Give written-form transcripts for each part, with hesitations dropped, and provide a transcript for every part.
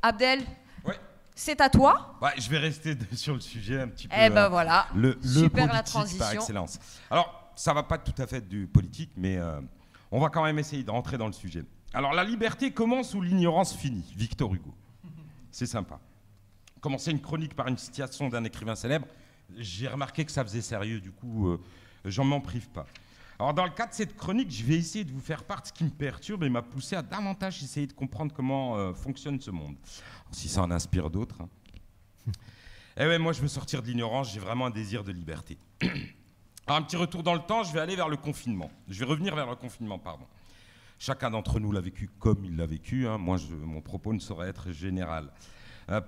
Abdel, Ouais. c'est à toi. Ouais, je vais rester sur le sujet un petit peu. Eh ben voilà, le super la politique transition. par excellence. Alors, ça va pas tout à fait du politique, mais on va quand même essayer de rentrer dans le sujet. Alors, la liberté commence où l'ignorance finit. Victor Hugo. C'est sympa. Commencer une chronique par une citation d'un écrivain célèbre, j'ai remarqué que ça faisait sérieux, du coup, j'en m'en prive pas. Alors, dans le cadre de cette chronique, je vais essayer de vous faire part de ce qui me perturbe et m'a poussé à davantage essayer de comprendre comment fonctionne ce monde. Alors, si ça en inspire d'autres. Hein. Eh ouais, moi, je veux sortir de l'ignorance, j'ai vraiment un désir de liberté. Alors, un petit retour dans le temps, je vais aller vers le confinement. Je vais revenir vers le confinement, pardon. Chacun d'entre nous l'a vécu comme il l'a vécu. Hein. Moi, mon propos ne saurait être général.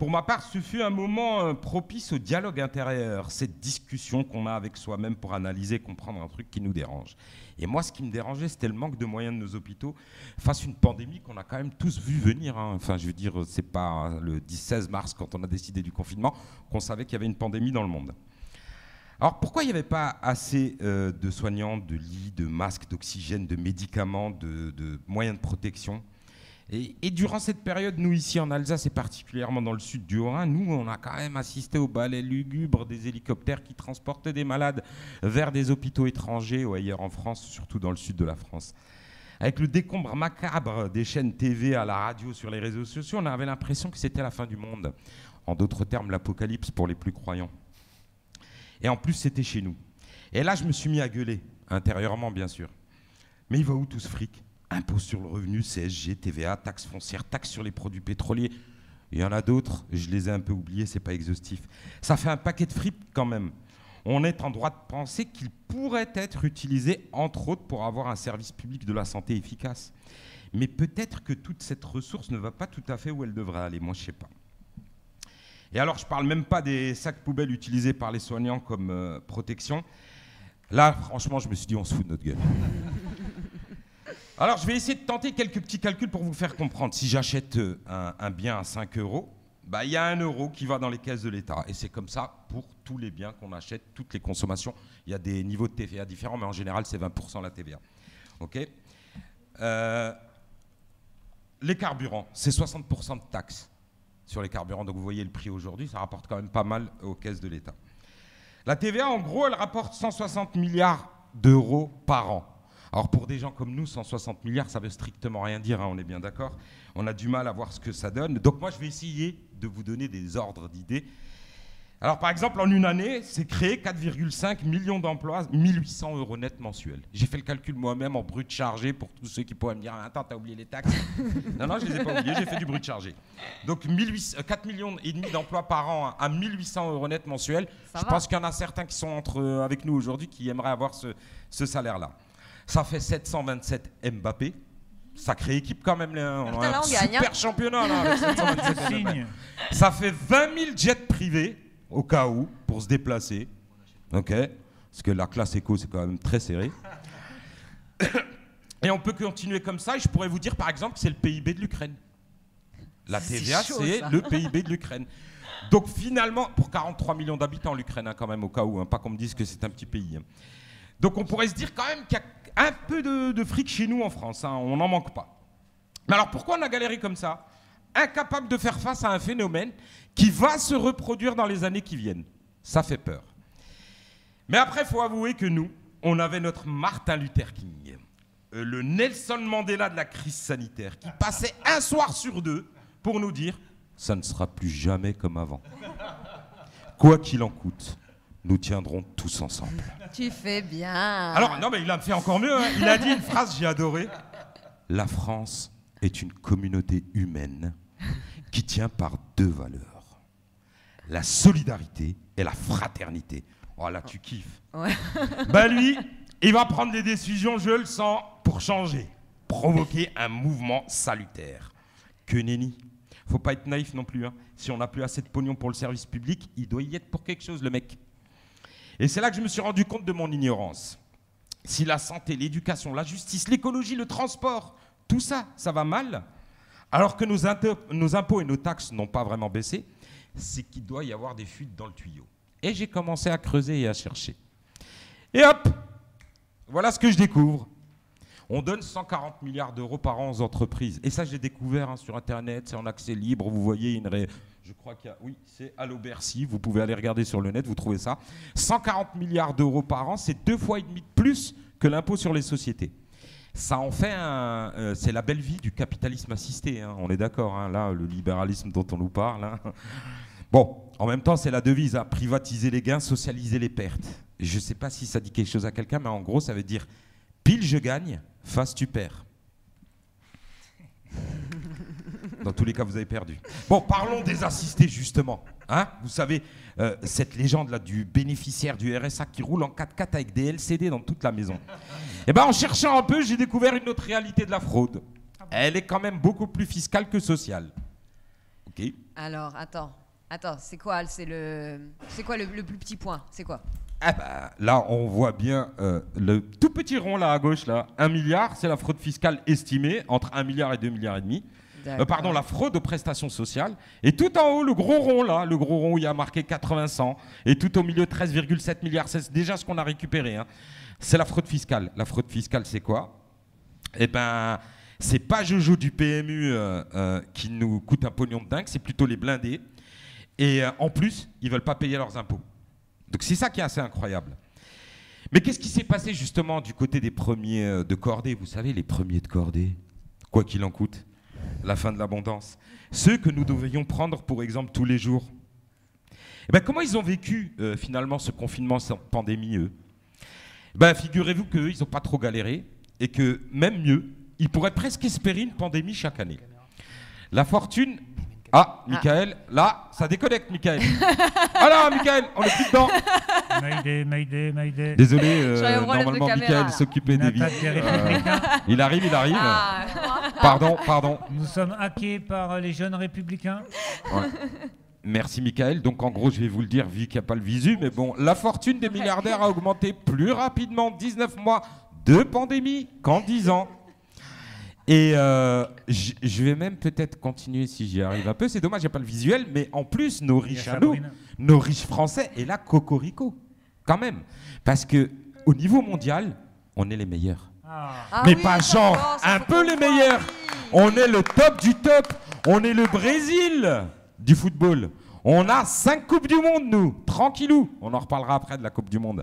Pour ma part, ce fut un moment propice au dialogue intérieur, cette discussion qu'on a avec soi-même pour analyser, comprendre un truc qui nous dérange. Et moi, ce qui me dérangeait, c'était le manque de moyens de nos hôpitaux face à une pandémie qu'on a quand même tous vu venir. Hein. Enfin, je veux dire, c'est pas le 16 mars, quand on a décidé du confinement, qu'on savait qu'il y avait une pandémie dans le monde. Alors, pourquoi il n'y avait pas assez de soignants, de lits, de masques, d'oxygène, de médicaments, de moyens de protection ? Et durant cette période, nous ici en Alsace et particulièrement dans le sud du Haut-Rhin, nous on a quand même assisté au balai lugubre des hélicoptères qui transportaient des malades vers des hôpitaux étrangers ou ailleurs en France, surtout dans le sud de la France. Avec le décombre macabre des chaînes TV à la radio, sur les réseaux sociaux, on avait l'impression que c'était la fin du monde. En d'autres termes, l'apocalypse pour les plus croyants. Et en plus, c'était chez nous. Et là, je me suis mis à gueuler, intérieurement bien sûr. Mais il va où tout ce fric ? Impôt sur le revenu, CSG, TVA, taxes foncières, taxes sur les produits pétroliers. Il y en a d'autres, je les ai un peu oubliés, c'est pas exhaustif. Ça fait un paquet de fric quand même. On est en droit de penser qu'il pourrait être utilisé, entre autres, pour avoir un service public de la santé efficace. Mais peut-être que toute cette ressource ne va pas tout à fait où elle devrait aller, moi je sais pas. Et alors je parle même pas des sacs poubelles utilisés par les soignants comme protection. Là, franchement, je me suis dit, on se fout de notre gueule. Alors, je vais essayer de tenter quelques petits calculs pour vous faire comprendre. Si j'achète un bien à 5 €, bah, y a 1 € qui va dans les caisses de l'État. Et c'est comme ça pour tous les biens qu'on achète, toutes les consommations. Il y a des niveaux de TVA différents, mais en général, c'est 20% la TVA. OK ? Les carburants, c'est 60% de taxes sur les carburants. Donc, vous voyez le prix aujourd'hui, ça rapporte quand même pas mal aux caisses de l'État. La TVA, en gros, elle rapporte 160 milliards d'euros par an. Alors pour des gens comme nous, 160 milliards, ça veut strictement rien dire, hein, on est bien d'accord. On a du mal à voir ce que ça donne. Donc moi, je vais essayer de vous donner des ordres d'idées. Alors par exemple, en une année, c'est créé 4,5 millions d'emplois, 1800 € net mensuels. J'ai fait le calcul moi-même en brut chargé pour tous ceux qui pourraient me dire « Attends, t'as oublié les taxes ?» Non, je les ai pas oubliés, j'ai fait du brut chargé. Donc 4,5 millions d'emplois par an à 1800 € net mensuels. Je pense qu'il y en a certains qui sont avec nous aujourd'hui qui aimeraient avoir ce salaire-là. Ça fait 727 Mbappé. Sacrée équipe quand même. On a un super championnat là, avec 727 Mbappé. Ça fait 20 000 jets privés, au cas où, pour se déplacer. OK ? Parce que la classe éco, c'est quand même très serré. Et on peut continuer comme ça. Et je pourrais vous dire, par exemple, que c'est le PIB de l'Ukraine. La TVA, c'est le PIB de l'Ukraine. Donc finalement, pour 43 millions d'habitants, l'Ukraine, hein, quand même, au cas où. Hein, pas qu'on me dise que c'est un petit pays. Hein. Donc on pourrait se dire quand même qu'il y a un peu de fric chez nous en France, hein, on n'en manque pas. Mais alors pourquoi on a galéré comme ça ? Incapable de faire face à un phénomène qui va se reproduire dans les années qui viennent. Ça fait peur. Mais après, il faut avouer que nous, on avait notre Martin Luther King, le Nelson Mandela de la crise sanitaire, qui passait un soir sur deux pour nous dire « ça ne sera plus jamais comme avant. Quoi qu'il en coûte. » Nous tiendrons tous ensemble. Tu fais bien. Alors, non, mais il a fait encore mieux. Hein. Il a dit une phrase, j'ai adoré. La France est une communauté humaine qui tient par 2 valeurs. La solidarité et la fraternité. Oh là, tu kiffes. Ouais. Ben lui, il va prendre des décisions, je le sens, pour changer. Provoquer un mouvement salutaire. Que nenni. Faut pas être naïf non plus. Hein. Si on n'a plus assez de pognon pour le service public, il doit y être pour quelque chose, le mec. Et c'est là que je me suis rendu compte de mon ignorance. Si la santé, l'éducation, la justice, l'écologie, le transport, tout ça, ça va mal, alors que nos impôts et nos taxes n'ont pas vraiment baissé, c'est qu'il doit y avoir des fuites dans le tuyau. Et j'ai commencé à creuser et à chercher. Et hop, voilà ce que je découvre. On donne 140 milliards d'euros par an aux entreprises. Et ça, j'ai découvert sur Internet, c'est en accès libre. Vous voyez je crois qu'il y a... Oui, c'est Allo Bercy. Vous pouvez aller regarder sur le net, vous trouvez ça. 140 milliards d'euros par an, c'est 2,5 fois de plus que l'impôt sur les sociétés. Ça en fait c'est la belle vie du capitalisme assisté, hein, on est d'accord, hein, là, le libéralisme dont on nous parle. Hein. Bon, en même temps, c'est la devise, hein, privatiser les gains, socialiser les pertes. Je ne sais pas si ça dit quelque chose à quelqu'un, mais en gros, ça veut dire pile je gagne, face tu perds. Dans tous les cas, vous avez perdu. Bon, parlons des assistés, justement. Hein, vous savez, cette légende-là du bénéficiaire du RSA qui roule en 4x4 avec des LCD dans toute la maison. Eh ben, en cherchant un peu, j'ai découvert une autre réalité de la fraude. Elle est quand même beaucoup plus fiscale que sociale. Ok. Alors, attends, c'est quoi le plus petit point? C'est quoi? Ah bah, là, on voit bien le tout petit rond là à gauche, là. 1 milliard, c'est la fraude fiscale estimée entre 1 milliard et 2 milliards et demi. Pardon, la fraude aux prestations sociales. Et tout en haut, le gros rond là, le gros rond où il y a marqué 80-100. Et tout au milieu, 13,7 milliards. C'est déjà ce qu'on a récupéré. Hein. C'est la fraude fiscale. La fraude fiscale, c'est quoi? Eh ben, c'est pas Jojo du PMU qui nous coûte un pognon de dingue, c'est plutôt les blindés. Et en plus, ils veulent pas payer leurs impôts. Donc c'est ça qui est assez incroyable. Mais qu'est-ce qui s'est passé justement du côté des premiers de cordée? Vous savez, les premiers de cordée, quoi qu'il en coûte, la fin de l'abondance. Ceux que nous devrions prendre pour exemple tous les jours. Eh ben, comment ils ont vécu finalement ce confinement, cette pandémie, eux? Ben, figurez-vous qu'eux, ils n'ont pas trop galéré et que même mieux, ils pourraient presque espérer une pandémie chaque année. La fortune... Ah, Michael, là, ça déconnecte, Michael. Ah là, Michael, on est plus dedans. Mayday. Désolé, normalement, Michael s'occupait des vies. Il arrive. Ah. Pardon. Nous sommes hackés par les jeunes républicains. Ouais. Merci, Michael. Donc, en gros, je vais vous le dire, vu qu'il n'y a pas le visu, mais bon, la fortune des milliardaires a augmenté plus rapidement en 19 mois de pandémie qu'en 10 ans. Et je vais même peut-être continuer si j'y arrive un peu. C'est dommage, il n'y a pas le visuel, mais en plus, nos riches à nous, nos riches français, et là, cocorico, quand même. Parce qu'au niveau mondial, on est les meilleurs. Mais oui, pas genre un peu les meilleurs. On est le top du top. On est le Brésil du football. On a 5 Coupes du Monde, nous. Tranquillou. On en reparlera après de la Coupe du Monde.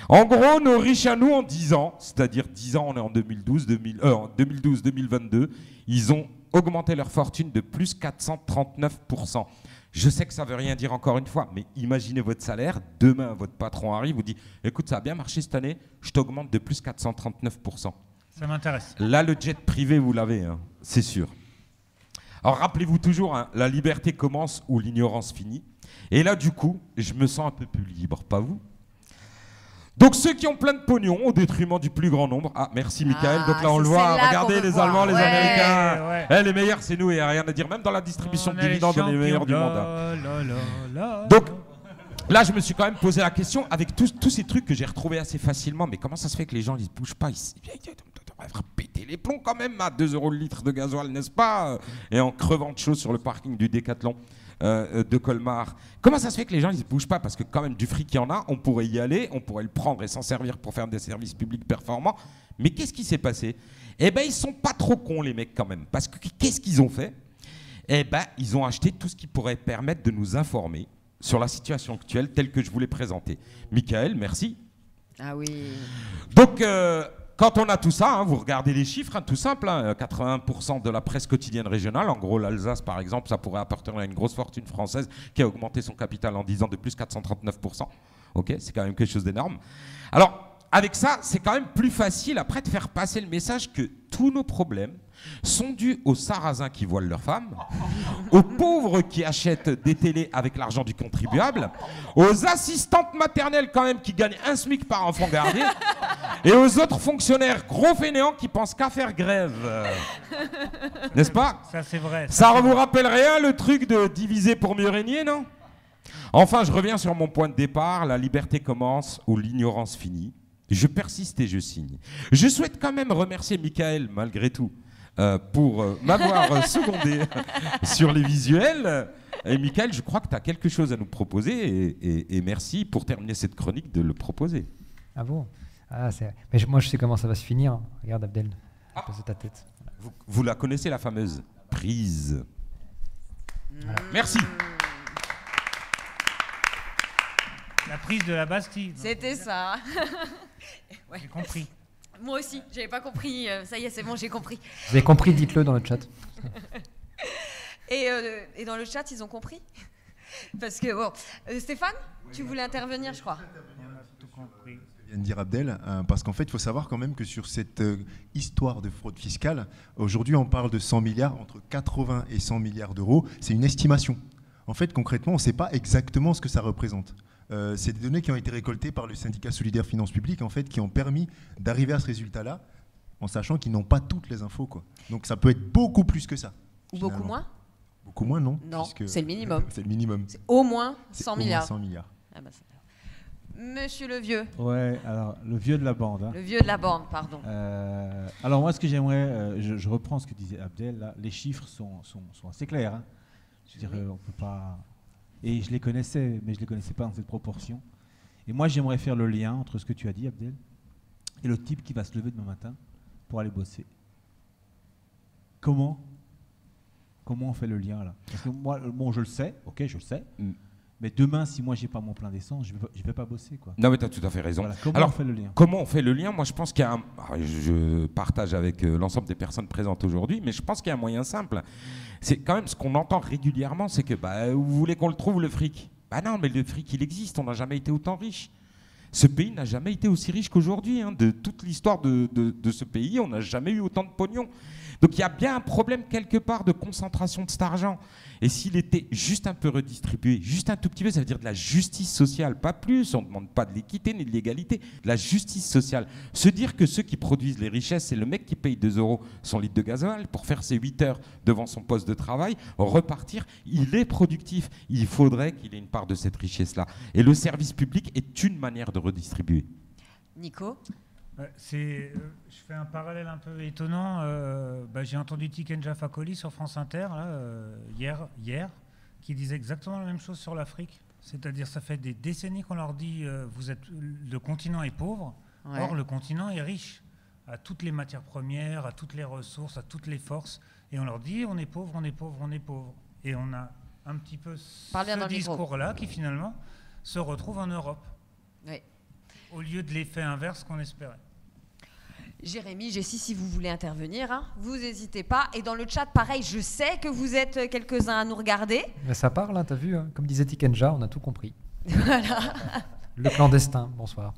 En gros, nos riches à nous en 10 ans, c'est-à-dire 10 ans, on est en 2012-2022, ils ont augmenté leur fortune de plus 439%. Je sais que ça ne veut rien dire encore une fois, mais imaginez votre salaire, demain votre patron arrive, vous dit « Écoute, ça a bien marché cette année, je t'augmente de plus 439%. » Ça m'intéresse. Là, le jet privé, vous l'avez, hein, c'est sûr. Alors rappelez-vous toujours, hein, la liberté commence où l'ignorance finit. Et là, du coup, je me sens un peu plus libre, pas vous? Donc ceux qui ont plein de pognon au détriment du plus grand nombre. Ah, merci Michael. Donc là on le voit, regardez les Allemands, les Américains. Ouais. Les meilleurs c'est nous, il n'y a rien à dire. Même dans la distribution de dividendes, on est les meilleurs du monde. Donc là je me suis quand même posé la question avec tous ces trucs que j'ai retrouvés assez facilement. Mais comment ça se fait que les gens ils ne bougent pas? On devrait péter les plombs quand même à 2 € le litre de gasoil, n'est-ce pas? Et en crevant de chaud sur le parking du Décathlon. De Colmar. Comment ça se fait que les gens ils ne bougent pas? Parce que quand même du fric il y en a, on pourrait y aller, on pourrait le prendre et s'en servir pour faire des services publics performants. Mais qu'est-ce qui s'est passé? Eh ben ils sont pas trop cons les mecs quand même. Parce que qu'est-ce qu'ils ont fait? Eh ben ils ont acheté tout ce qui pourrait permettre de nous informer sur la situation actuelle telle que je vous l'ai présentée. Michael, merci. Ah oui. Donc quand on a tout ça, hein, vous regardez les chiffres, hein, tout simple, hein, 80% de la presse quotidienne régionale, en gros l'Alsace par exemple, ça pourrait appartenir à une grosse fortune française qui a augmenté son capital en 10 ans de plus 439%. Ok, c'est quand même quelque chose d'énorme. Alors, avec ça, c'est quand même plus facile après de faire passer le message que tous nos problèmes sont dus aux sarrasins qui voilent leurs femmes, aux pauvres qui achètent des télés avec l'argent du contribuable, aux assistantes maternelles quand même qui gagnent 1 SMIC par enfant gardé, et aux autres fonctionnaires gros fainéants qui pensent qu'à faire grève. N'est-ce pas? Ça c'est vrai. Ça vous rappelle rien le truc de diviser pour mieux régner, non? Enfin, je reviens sur mon point de départ, la liberté commence où l'ignorance finit. Je persiste et je signe. Je souhaite quand même remercier Michael, malgré tout, pour m'avoir secondé sur les visuels. Et Michael, je crois que tu as quelque chose à nous proposer et merci pour terminer cette chronique de le proposer. Ah bon? Mais moi, je sais comment ça va se finir. Regarde, Abdel. passer ta tête. Vous la connaissez, la fameuse prise. Merci. La prise de la Bastille. C'était ça. Ouais. J'ai compris. Moi aussi, j'avais pas compris. Ça y est, c'est bon, j'ai compris. Vous avez compris, dites-le dans le chat. Et dans le chat, ils ont compris. Parce que, bon. Stéphane, tu voulais intervenir, je crois. Tout compris. Vient de dire Abdel, parce qu'en fait, il faut savoir quand même que sur cette histoire de fraude fiscale, aujourd'hui, on parle de 100 milliards, entre 80 et 100 milliards d'euros. C'est une estimation. En fait, concrètement, on ne sait pas exactement ce que ça représente. C'est des données qui ont été récoltées par le syndicat solidaire Finances Publiques, en fait, qui ont permis d'arriver à ce résultat-là, en sachant qu'ils n'ont pas toutes les infos, quoi. Donc, ça peut être beaucoup plus que ça. Ou beaucoup finalement. moins. Beaucoup moins, non. Non, puisque c'est le minimum. C'est le minimum. C'est au moins C'est 100 au moins milliards. 100 milliards. Ah bah, Monsieur le vieux. Ouais, alors le vieux de la bande. Hein. Le vieux de la bande, pardon. Alors moi, ce que j'aimerais, je reprends ce que disait Abdel, là, les chiffres sont assez clairs. Hein. Je veux dire, on peut pas... Et je les connaissais, mais je les connaissais pas dans cette proportion. Et moi, j'aimerais faire le lien entre ce que tu as dit, Abdel, et le type qui va se lever demain matin pour aller bosser. Comment on fait le lien là? Parce que moi, bon, je le sais, ok, je le sais. Mais demain, si moi j'ai pas mon plein d'essence, je vais pas bosser, quoi. Non, mais tu as tout à fait raison. Voilà, comment Alors, on fait le lien? Comment on fait le lien? Moi, je pense qu'il y a un... Je partage avec l'ensemble des personnes présentes aujourd'hui, mais je pense qu'il y a un moyen simple. C'est quand même ce qu'on entend régulièrement, c'est que vous voulez qu'on le trouve, le fric? Bah non, mais le fric, il existe. On n'a jamais été autant riche. Ce pays n'a jamais été aussi riche qu'aujourd'hui. Hein. De toute l'histoire de ce pays, on n'a jamais eu autant de pognon. Donc il y a bien un problème quelque part de concentration de cet argent. Et s'il était juste un peu redistribué, juste un tout petit peu, ça veut dire de la justice sociale, pas plus. On ne demande pas de l'équité ni de l'égalité, de la justice sociale. Se dire que ceux qui produisent les richesses, c'est le mec qui paye 2 € son litre de gasoil pour faire ses 8 heures devant son poste de travail, repartir, il est productif. Il faudrait qu'il ait une part de cette richesse-là. Et le service public est une manière de redistribuer. Nico? Je fais un parallèle un peu étonnant. J'ai entendu Tiken Jah Fakoly sur France Inter là, hier, qui disait exactement la même chose sur l'Afrique. C'est-à-dire, ça fait des décennies qu'on leur dit le continent est pauvre. Ouais. Or, le continent est riche à toutes les matières premières, à toutes les ressources, à toutes les forces. Et on leur dit on est pauvre, on est pauvre, on est pauvre. Et on a un petit peu ce discours-là qui finalement se retrouve en Europe. Oui. Au lieu de l'effet inverse qu'on espérait. Jérémy, Jessie, si vous voulez intervenir, hein, vous n'hésitez pas. Et dans le chat, pareil, je sais que vous êtes quelques-uns à nous regarder. Mais ça parle, hein, t'as vu, hein, comme disait Tiken Jah, on a tout compris. Voilà. Le clandestin, bonsoir.